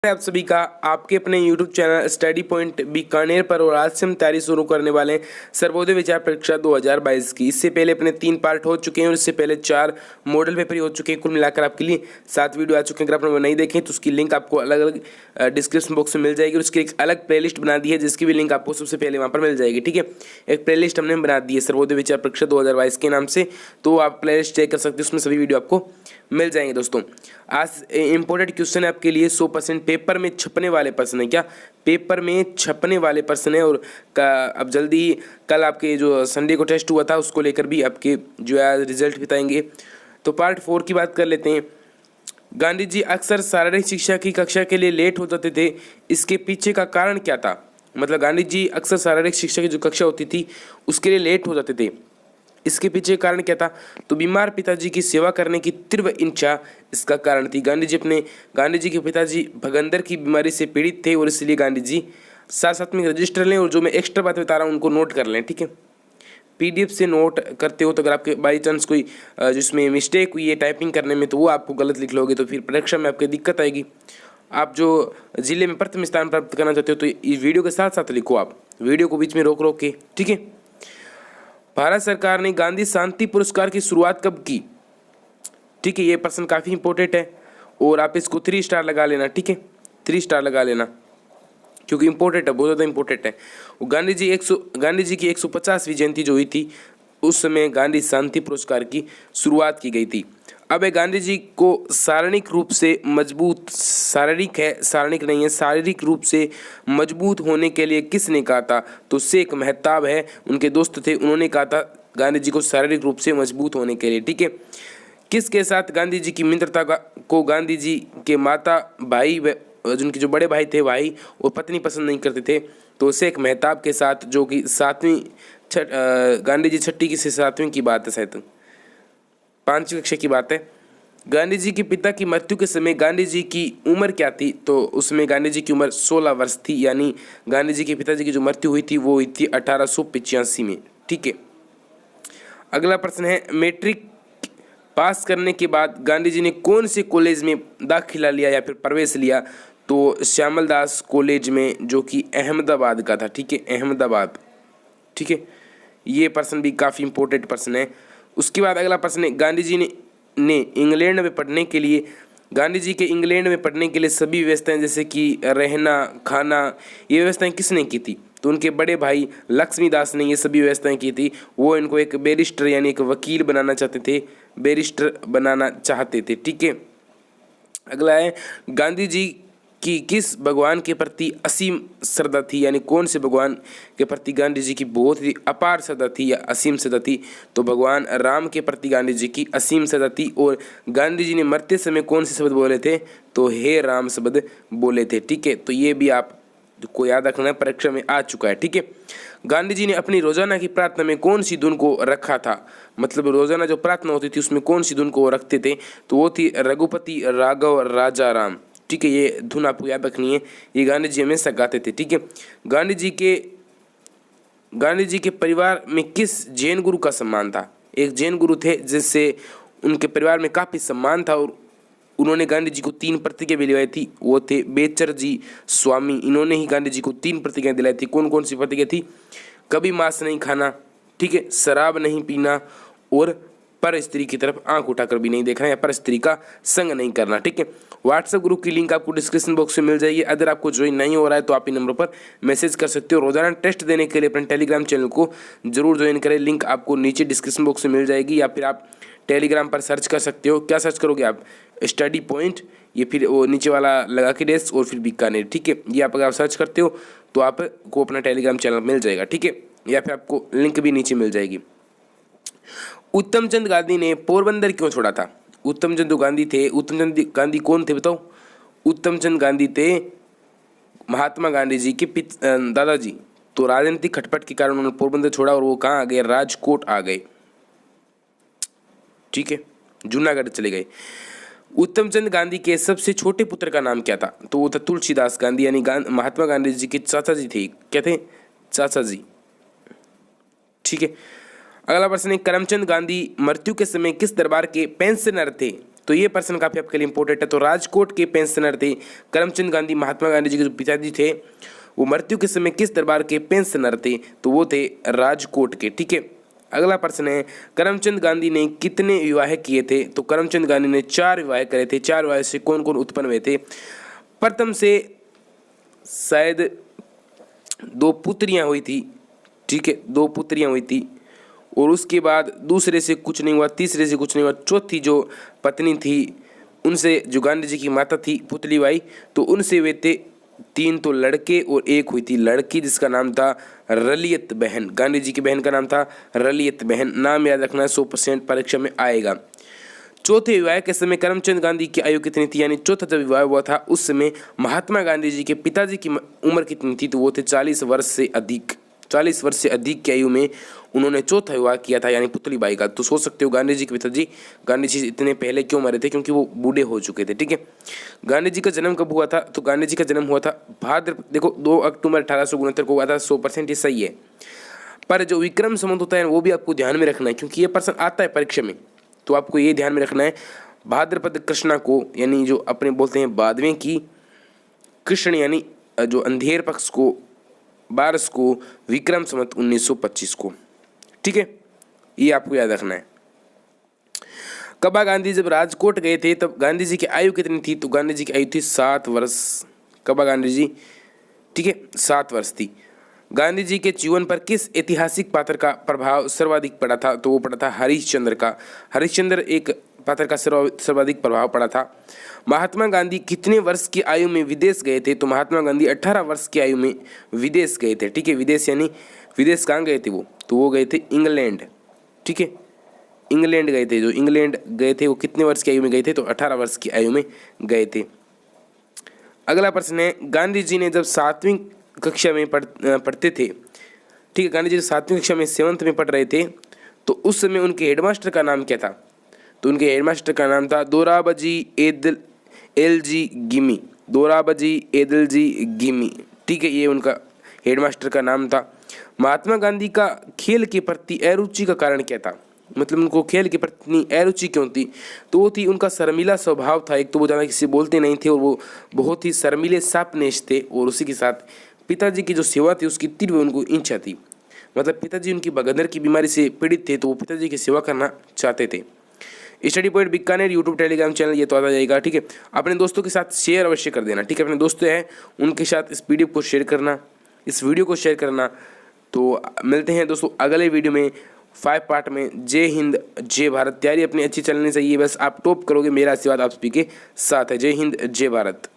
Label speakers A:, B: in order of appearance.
A: आप सभी का आपके अपने YouTube channel study point Bikaner पर। और आज से हम तैयारी शुरू करने वाले हैं सर्वोदय विचार परीक्षा 2022 की। इससे पहले अपने 3 पार्ट हो चुके हैं और इससे पहले 4 मॉडल पेपर हो चुके हैं। कुल मिलाकर आपके लिए 7 वीडियो आ चुके हैं। अगर आपने वो नहीं देखें तो उसकी लिंक आपको अलग अलग डिस्क्रिप्शन बॉक्स में मिल जाएगी। और उसकी एक अलग प्लेलिस्ट बना दी है जिसकी भी लिंक आपको सबसे पहले वहाँ पर मिल जाएगी। ठीक है, एक प्लेलिस्ट हमने बना दी है सर्वोदय विचार परीक्षा 2022 के नाम से, तो आप प्लेलिस्ट चेक कर सकते हो, उसमें सभी वीडियो आपको मिल जाएंगे। दोस्तों आज इंपॉर्टेंट क्वेश्चन है आपके लिए, 100% पेपर में छपने वाले प्रश्न है। क्या पेपर में छपने वाले प्रश्न है। और अब जल्दी कल आपके जो संडे को टेस्ट हुआ था उसको लेकर भी आपके जो है रिजल्ट बताएंगे। तो पार्ट 4 की बात कर लेते हैं। गांधी जी अक्सर शारीरिक शिक्षा की कक्षा के लिए लेट हो जाते थे, इसके पीछे का कारण क्या था। मतलब गांधी जी अक्सर शारीरिक शिक्षा की जो कक्षा होती थी उसके लिए लेट हो जाते थे, इसके पीछे कारण क्या था। तो बीमार पिताजी की सेवा करने की तीव्र इच्छा इसका कारण थी। गांधी जी के पिताजी भगंदर की बीमारी से पीड़ित थे और इसलिए गांधी जी साथ साथ में रजिस्टर लें और जो मैं एक्स्ट्रा बात बता रहा हूँ उनको नोट कर लें। ठीक है, PDF से नोट करते हो तो अगर आपके बाई चांस कोई जिसमें मिस्टेक हुई है टाइपिंग करने में तो वो आपको गलत लिख लोगे तो फिर परीक्षा में आपको दिक्कत आएगी। आप जो जिले में प्रथम स्थान प्राप्त करना चाहते हो तो इस वीडियो के साथ साथ लिखो, आप वीडियो को बीच में रोक रोक के। ठीक है, भारत सरकार ने गांधी शांति पुरस्कार की शुरुआत कब की। ठीक है, ये प्रश्न काफ़ी इंपॉर्टेंट है और आप इसको 3 स्टार लगा लेना। ठीक है, 3 स्टार लगा लेना क्योंकि इंपॉर्टेंट है, बहुत ज़्यादा इंपॉर्टेंट है। गांधी जी की 150वीं जयंती जो हुई थी उस समय गांधी शांति पुरस्कार की शुरुआत की गई थी। अब गांधी जी को शारीरिक रूप से मजबूत, शारीरिक नहीं है, शारीरिक रूप से मजबूत होने के लिए किसने कहा था। तो शेख मेहताब है, उनके दोस्त थे, उन्होंने कहा था गांधी जी को शारीरिक रूप से मजबूत होने के लिए। ठीक है, किसके साथ गांधी जी की मित्रता को गांधी जी के माता भाई जिनके जो बड़े भाई थे भाई और पत्नी पसंद नहीं करते थे। तो शेख मेहताब के साथ जो कि गांधी जी 6वीं से 7वीं की बात है, शायद 5वीं कक्षा की बात है। गांधी जी के पिता की मृत्यु के समय गांधी जी की उम्र क्या थी। तो उसमें गांधी जी की उम्र 16 वर्ष थी, यानी गांधी जी के पिताजी की जो मृत्यु हुई थी वो हुई थी 1885 में। ठीक है, अगला प्रश्न है, मैट्रिक पास करने के बाद गांधी जी ने कौन से कॉलेज में दाखिला लिया या फिर प्रवेश लिया। तो श्यामल दास कॉलेज में जो कि अहमदाबाद का था। ठीक है, अहमदाबाद। ठीक है, ये प्रश्न भी काफ़ी इंपॉर्टेंट प्रश्न है। उसके बाद अगला प्रश्न है, गांधी जी ने इंग्लैंड में पढ़ने के लिए इंग्लैंड में पढ़ने के लिए सभी व्यवस्थाएं जैसे कि रहना खाना ये व्यवस्थाएं किसने की थी। तो उनके बड़े भाई लक्ष्मीदास ने ये सभी व्यवस्थाएं की थी। वो इनको एक बैरिस्टर यानी एक वकील बनाना चाहते थे। ठीक है, अगला है, गांधी जी की किस भगवान के प्रति असीम श्रद्धा थी, यानी कौन से भगवान के प्रति गांधी जी की बहुत ही अपार श्रद्धा थी या असीम श्रद्धा थी। तो भगवान राम के प्रति गांधी जी की असीम श्रद्धा थी। और गांधी जी ने मरते समय कौन से शब्द बोले थे। तो हे राम शब्द बोले थे। ठीक है, तो ये भी आप को याद रखना, परीक्षा में आ चुका है। ठीक है, गांधी जी ने अपनी रोजाना की प्रार्थना में कौन सी धुन को रखा था। मतलब रोजाना जो प्रार्थना होती थी उसमें कौन सी धुन को रखते थे। तो वो थी रघुपति राघव राजा राम। ठीक है, ये धुन आपको याद रखनी है, ये गांधी जी हमेशा गाते थे। ठीक है, गांधी जी के परिवार में किस जैन गुरु का सम्मान था। एक जैन गुरु थे जिससे उनके परिवार में काफ़ी सम्मान था और उन्होंने गांधी जी को 3 प्रतिज्ञा भी दिलाई थी। वो थे बेचर जी स्वामी, इन्होंने ही गांधी जी को 3 प्रतिज्ञा दिलाई थी। कौन कौन सी प्रतिज्ञा थी। कभी मांस नहीं खाना, ठीक है, शराब नहीं पीना और पर स्त्री की तरफ आंख उठाकर भी नहीं देखना या पर स्त्री का संग नहीं करना। ठीक है, व्हाट्सएप ग्रुप की लिंक आपको डिस्क्रिप्शन बॉक्स में मिल जाएगी। अगर आपको ज्वाइन नहीं हो रहा है तो आप इन नंबर पर मैसेज कर सकते हो। रोजाना टेस्ट देने के लिए अपने टेलीग्राम चैनल को जरूर ज्वाइन करें, लिंक आपको नीचे डिस्क्रिप्शन बॉक्स में मिल जाएगी। या फिर आप टेलीग्राम पर सर्च कर सकते हो। क्या सर्च करोगे आप, स्टडी पॉइंट, ये फिर वो नीचे वाला लगा के डेस्क और फिर बीकानेर। ठीक है, ये आप अगर सर्च करते हो तो आपको अपना टेलीग्राम चैनल मिल जाएगा। ठीक है, या फिर आपको लिंक भी नीचे मिल जाएगी। उत्तमचंद गांधी ने पोरबंदर क्यों छोड़ा था। उत्तमचंद जो गांधी थे, उत्तमचंद गांधी कौन थे बताओ। उत्तमचंद गांधी थे महात्मा गांधी जी के दादाजी। तो राजनीतिक खटपट के कारण उन्होंने पोरबंदर छोड़ा और वो कहाँ आ गए, राजकोट आ गए। ठीक है, जूनागढ़ चले गए। उत्तमचंद गांधी के सबसे छोटे पुत्र का नाम क्या था। तो वो था तुलसीदास गांधी, यानी महात्मा गांधी जी के चाचा जी थे। क्या थे, चाचा जी। ठीक है, अगला प्रश्न है, करमचंद गांधी मृत्यु के समय किस दरबार के पेंशनर थे। तो ये प्रश्न काफ़ी आपके लिए इंपॉर्टेंट है। तो राजकोट के पेंशनर थे करमचंद गांधी। महात्मा गांधी जी के जो पिताजी थे वो मृत्यु के समय किस दरबार के पेंशनर थे? तो वो थे राजकोट के। ठीक है, अगला प्रश्न है करमचंद गांधी ने कितने विवाह किए थे? तो करमचंद गांधी ने 4 विवाह करे थे। 4 विवाह से कौन कौन उत्पन्न हुए थे? प्रथम से शायद 2 पुत्रियां हुई थी। ठीक है, 2 पुत्रियां हुई थी और उसके बाद दूसरे से कुछ नहीं हुआ, तीसरे से कुछ नहीं हुआ। चौथी जो पत्नी थी उनसे, जो गांधी जी की माता थी पुतलीबाई, तो उनसे हुए थे 3 तो लड़के और 1 हुई थी लड़की जिसका नाम था रलियत बहन। गांधी जी की बहन का नाम था रलियत बहन। नाम याद रखना है, 100% परीक्षा में आएगा। चौथे विवाह के समय करमचंद गांधी की आयु कितनी थी? यानी चौथा जब विवाह हुआ था उस समय महात्मा गांधी जी के पिताजी की उम्र कितनी थी? तो वो थे 40 वर्ष से अधिक। 40 वर्ष से अधिक की आयु में उन्होंने चौथा विवाह किया था, यानी पुतलीबाई का। तो सोच सकते हो गांधी जी के पिताजी, गांधी जी इतने पहले क्यों मरे थे? क्योंकि वो बूढ़े हो चुके थे। ठीक है, गांधी जी का जन्म कब हुआ था? तो गांधी जी का जन्म हुआ था देखो 2 अक्टूबर 1869 को हुआ था। 100% ये सही है। पर जो विक्रम संवत होता है वो भी आपको ध्यान में रखना है, क्योंकि ये प्रश्न आता है परीक्षा में। तो आपको ये ध्यान में रखना है भाद्रपद कृष्णा को, यानी जो अपने बोलते हैं भादवें की कृष्ण, यानी जो अंधेर पक्ष को, बारस को, विक्रम संवत 1925 को। ठीक है, ये आपको याद रखना है। कबा गांधी जब राजकोट गए थे तब गांधी जी की आयु कितनी थी? तो गांधी जी की आयु थी 7 वर्ष। कबा गांधी जी, ठीक है, 7 वर्ष थी। गांधी जी के जीवन पर किस ऐतिहासिक पात्र का प्रभाव सर्वाधिक पड़ा था? तो वो पड़ा था हरिश्चंद्र का। हरिश्चंद्र एक पात्र का सर्वाधिक प्रभाव पड़ा था। महात्मा गांधी कितने वर्ष की आयु में विदेश गए थे? तो महात्मा गांधी 18 वर्ष की आयु में विदेश गए थे। ठीक है, विदेश यानी विदेश कहाँ गए थे वो? तो वो गए थे इंग्लैंड। ठीक है, इंग्लैंड गए थे। जो इंग्लैंड गए थे वो कितने वर्ष की आयु में गए थे? तो 18 वर्ष की आयु में गए थे। अगला प्रश्न है गांधी जी ने जब 7वीं कक्षा में पढ़ते थे, ठीक है, गांधी जी 7वीं कक्षा में 7th में पढ़ रहे थे, तो उस समय उनके हेडमास्टर का नाम क्या था? तो उनके हेडमास्टर का नाम था Dorabji LG gimme. Dorabji LG gimme. ठीक है, ये उनका हेडमास्टर का नाम था। महात्मा गांधी का खेल के प्रति अरुचि का कारण क्या था? मतलब उनको खेल के प्रति इतनी अरुचि क्यों थी? तो वो थी उनका शर्मीला स्वभाव था। एक तो वो ज़्यादा किसी से बोलते नहीं थे और वो बहुत ही शर्मीले सापनेश थे, और उसी के साथ पिताजी की जो सेवा थी उसकी तीव्र उनको इच्छा थी। मतलब पिताजी उनकी बगदर की बीमारी से पीड़ित थे, तो वो पिताजी की सेवा करना चाहते थे। Study point Bikaner YouTube Telegram channel ये तो आता जाएगा। ठीक है, अपने दोस्तों के साथ शेयर अवश्य कर देना। ठीक है, अपने दोस्त हैं उनके साथ इस PDF को शेयर करना, इस वीडियो को शेयर करना। तो मिलते हैं दोस्तों अगले वीडियो में 5 पार्ट में। जय हिंद जय भारत। तैयारी अपनी अच्छी चलनी चाहिए, बस आप टॉप करोगे, मेरा आशीर्वाद आप सभी के साथ है। जय हिंद जय भारत।